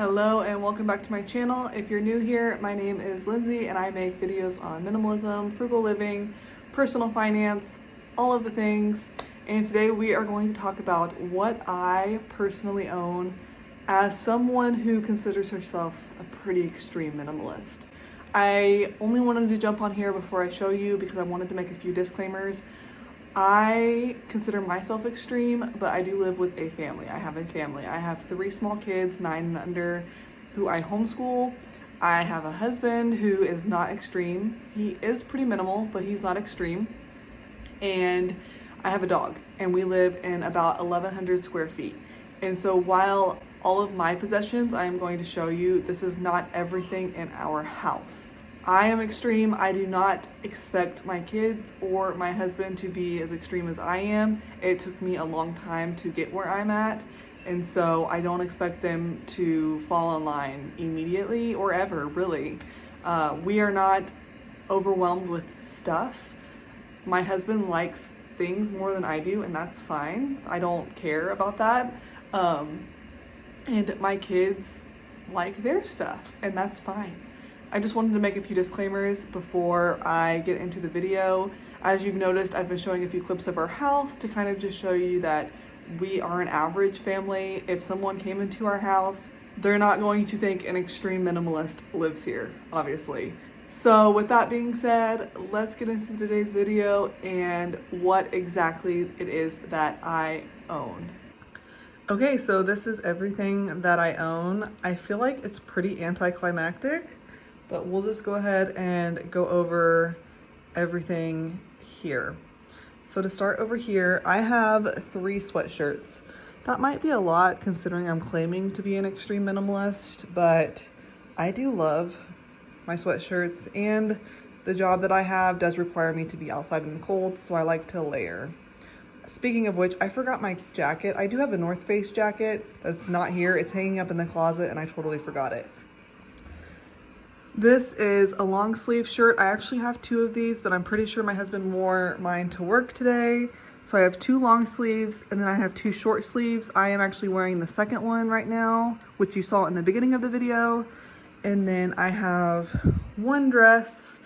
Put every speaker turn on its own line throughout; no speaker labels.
Hello and welcome back to my channel. If you're new here, my name is Lindsay and I make videos on minimalism, frugal living, personal finance, all of the things. And today we are going to talk about what I personally own as someone who considers herself a pretty extreme minimalist. I only wanted to jump on here before I show you because I wanted to make a few disclaimers. I consider myself extreme, but I do live with a family. I have a family. I have 3 small kids, 9 and under, who I homeschool. I have a husband who is not extreme. He is pretty minimal, but he's not extreme. And I have a dog, and we live in about 1,100 square feet. And so while all of my possessions I am going to show you, this is not everything in our house. I am extreme. I do not expect my kids or my husband to be as extreme as I am. It took me a long time to get where I'm at, and so I don't expect them to fall in line immediately or ever, really. We are not overwhelmed with stuff. My husband likes things more than I do, and that's fine. I don't care about that. And my kids like their stuff, and that's fine. I just wanted to make a few disclaimers before I get into the video. As you've noticed, I've been showing a few clips of our house to kind of just show you that we are an average family. If someone came into our house, they're not going to think an extreme minimalist lives here, obviously. So with that being said, let's get into today's video and what exactly it is that I own. Okay, so this is everything that I own. I feel like it's pretty anticlimactic, but we'll just go ahead and go over everything here. So to start over here, I have 3 sweatshirts. That might be a lot considering I'm claiming to be an extreme minimalist, but I do love my sweatshirts, and the job that I have does require me to be outside in the cold, so I like to layer. Speaking of which, I forgot my jacket. I do have a North Face jacket that's not here. It's hanging up in the closet and I totally forgot it. This is a long sleeve shirt. I actually have 2 of these, but I'm pretty sure my husband wore mine to work today. So I have 2 long sleeves and then I have 2 short sleeves. I am actually wearing the second one right now, which you saw in the beginning of the video. And then I have 1 dress,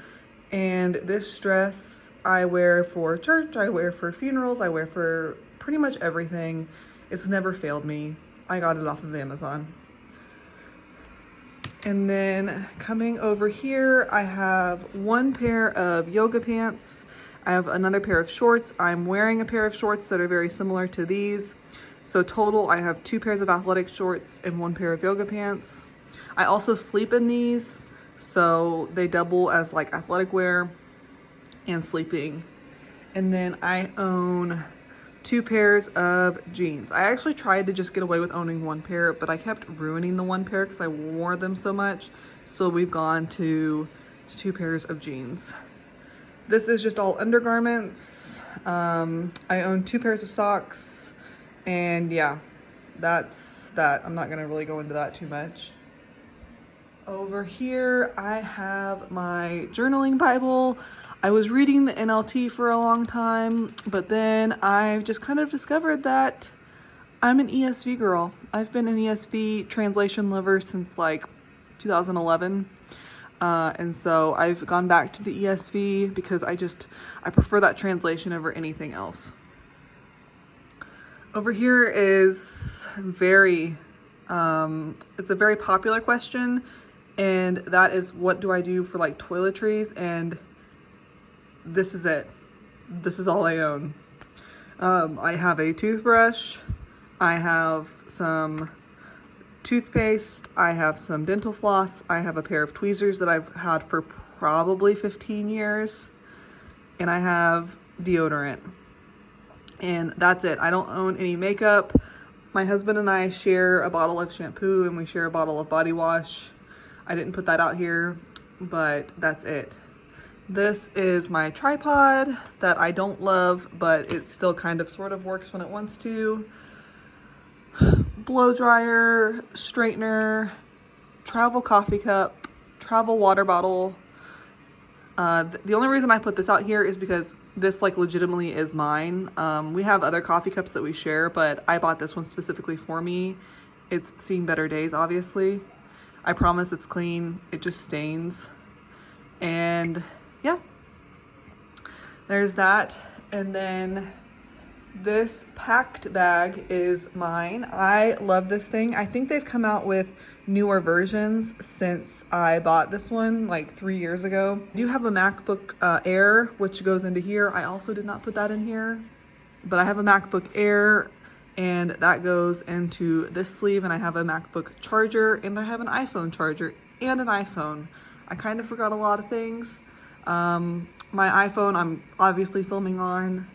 and this dress I wear for church, I wear for funerals, I wear for pretty much everything. It's never failed me. I got it off of Amazon. And then coming over here, I have 1 pair of yoga pants. I have another pair of shorts. I'm wearing a pair of shorts that are very similar to these. So total, I have 2 pairs of athletic shorts and 1 pair of yoga pants. I also sleep in these, so they double as like athletic wear and sleeping. And then I own 2 pairs of jeans. I actually tried to just get away with owning 1 pair, but I kept ruining the 1 pair because I wore them so much. So we've gone to 2 pairs of jeans. This is just all undergarments. I own 2 pairs of socks, and yeah, that's that. I'm not gonna really go into that too much. Over here, I have my journaling Bible. I was reading the NLT for a long time, but then I've just kind of discovered that I'm an ESV girl. I've been an ESV translation lover since like 2011. And so I've gone back to the ESV because I prefer that translation over anything else. Over here is it's a very popular question, and that is, what do I do for like toiletries? And this is it. This is all I own. I have a toothbrush. I have some toothpaste. I have some dental floss. I have a pair of tweezers that I've had for probably 15 years. And I have deodorant. And that's it. I don't own any makeup. My husband and I share a bottle of shampoo, and we share a bottle of body wash. I didn't put that out here, but that's it. This is my tripod that I don't love, but it still kind of sort of works when it wants to. Blow dryer, straightener, travel coffee cup, travel water bottle. The only reason I put this out here is because this like legitimately is mine. We have other coffee cups that we share, but I bought this one specifically for me, it's seen better days, obviously. I promise it's clean. It just stains. And yeah, there's that. And then this Pakt bag is mine. I love this thing. I think they've come out with newer versions since I bought this one like 3 years ago. I do have a MacBook Air, which goes into here. I also did not put that in here, but I have a MacBook Air and that goes into this sleeve, and I have a MacBook charger, and I have an iPhone charger and an iPhone. I kind of forgot a lot of things. My iPhone I'm obviously filming on,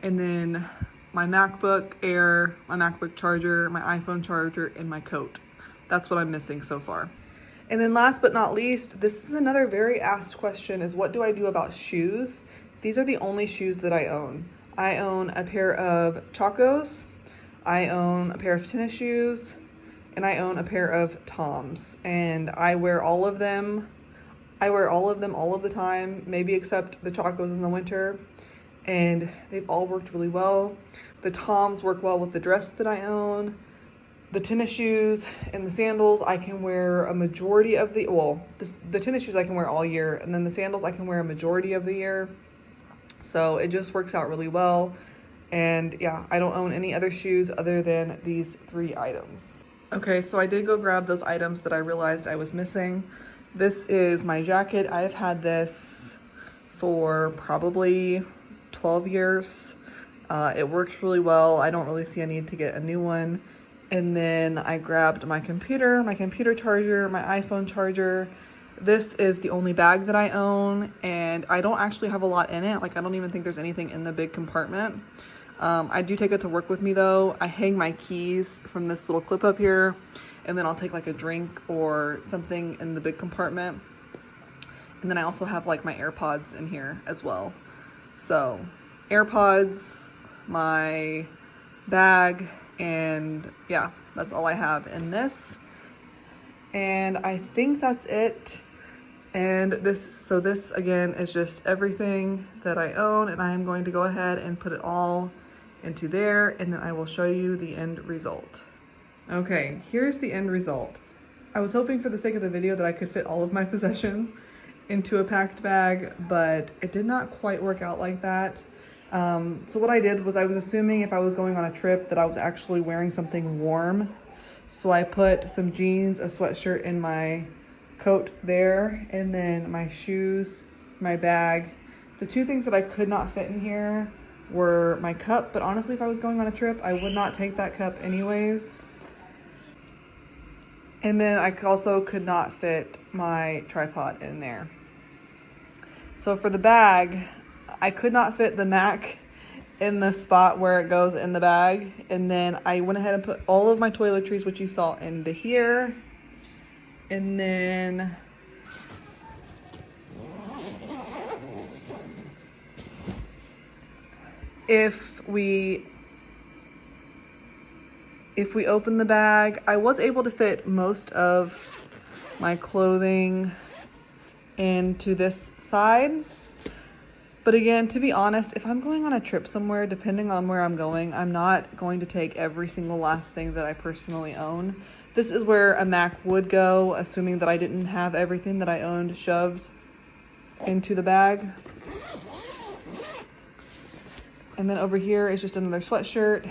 and then my MacBook Air, my MacBook charger, my iPhone charger, and my coat. That's what I'm missing so far. And then last but not least, this is another very asked question, is what do I do about shoes? These are the only shoes that I own. I own a pair of Chacos, I own a pair of tennis shoes, and I own a pair of Toms. And I wear all of them. I wear all of them all of the time, maybe except the Chacos in the winter. And they've all worked really well. The Toms work well with the dress that I own. The tennis shoes and the sandals I can wear a majority of the, the tennis shoes I can wear all year, and then the sandals I can wear a majority of the year. So it just works out really well. And yeah, I don't own any other shoes other than these 3 items. Okay, so I did go grab those items that I realized I was missing. This is my jacket. I've had this for probably 12 years. It works really well. I don't really see a need to get a new one. And then I grabbed my computer charger, my iPhone charger. This is the only bag that I own, and I don't actually have a lot in it. Like, I don't even think there's anything in the big compartment. I do take it to work with me though. I hang my keys from this little clip up here, and then I'll take like a drink or something in the big compartment. And then I also have like my AirPods in here as well. So AirPods, my bag, and yeah, that's all I have in this. And I think that's it. And this again is just everything that I own, and I am going to go ahead and put it all into there, and then I will show you the end result. Okay, here's the end result. I was hoping for the sake of the video that I could fit all of my possessions into a Pakt bag, but it did not quite work out like that. So what I did was I was assuming if I was going on a trip that I was actually wearing something warm. So I put some jeans, a sweatshirt, and my coat there, and then my shoes, my bag. The 2 things that I could not fit in here were my cup, but honestly, if I was going on a trip, I would not take that cup anyways. And then I also could not fit my tripod in there. So for the bag, I could not fit the Mac in the spot where it goes in the bag. And then I went ahead and put all of my toiletries, which you saw, into here. And then if we open the bag, I was able to fit most of my clothing into this side. But again, to be honest, if I'm going on a trip somewhere, depending on where I'm going, I'm not going to take every single last thing that I personally own. This is where a Mac would go, assuming that I didn't have everything that I owned shoved into the bag. And then over here is just another sweatshirt,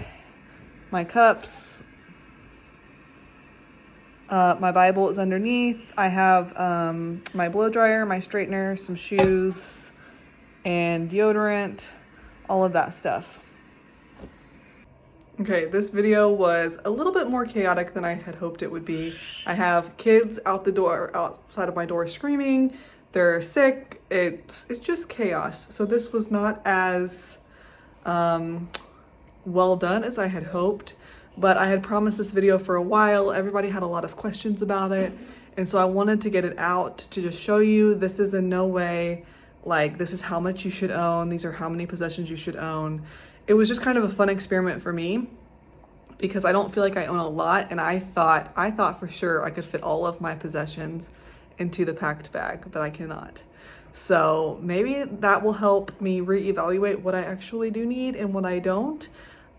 my cups, my Bible is underneath. I have my blow dryer, my straightener, some shoes, and deodorant, all of that stuff. Okay, this video was a little bit more chaotic than I had hoped it would be. I have kids outside of my door screaming. They're sick. It's just chaos. So this was not as well done as I had hoped, but I had promised this video for a while. Everybody had a lot of questions about it, and so I wanted to get it out to just show you this is in no way like this is how much you should own. These are how many possessions you should own. It was just kind of a fun experiment for me because I don't feel like I own a lot, and I thought for sure I could fit all of my possessions into the Pakt bag, but I cannot. So maybe that will help me reevaluate what I actually do need and what I don't.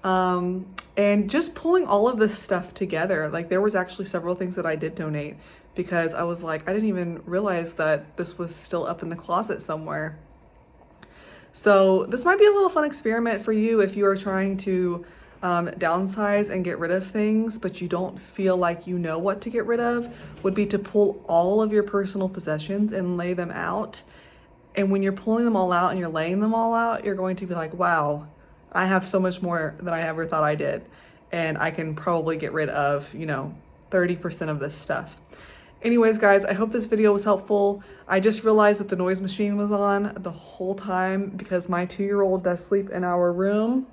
And just pulling all of this stuff together, like there was actually several things that I did donate because I was like, I didn't even realize that this was still up in the closet somewhere. So this might be a little fun experiment for you if you are trying to downsize and get rid of things, but you don't feel like you know what to get rid of, would be to pull all of your personal possessions and lay them out. And when you're pulling them all out and you're laying them all out, you're going to be like, wow, I have so much more than I ever thought I did. And I can probably get rid of, 30% of this stuff. Anyways, guys, I hope this video was helpful. I just realized that the noise machine was on the whole time because my 2-year-old does sleep in our room.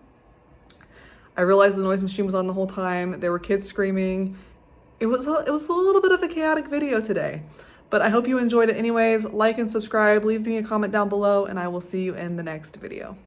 I realized the noise machine was on the whole time. There were kids screaming. It was a little bit of a chaotic video today, but I hope you enjoyed it anyways. Like and subscribe, leave me a comment down below, and I will see you in the next video.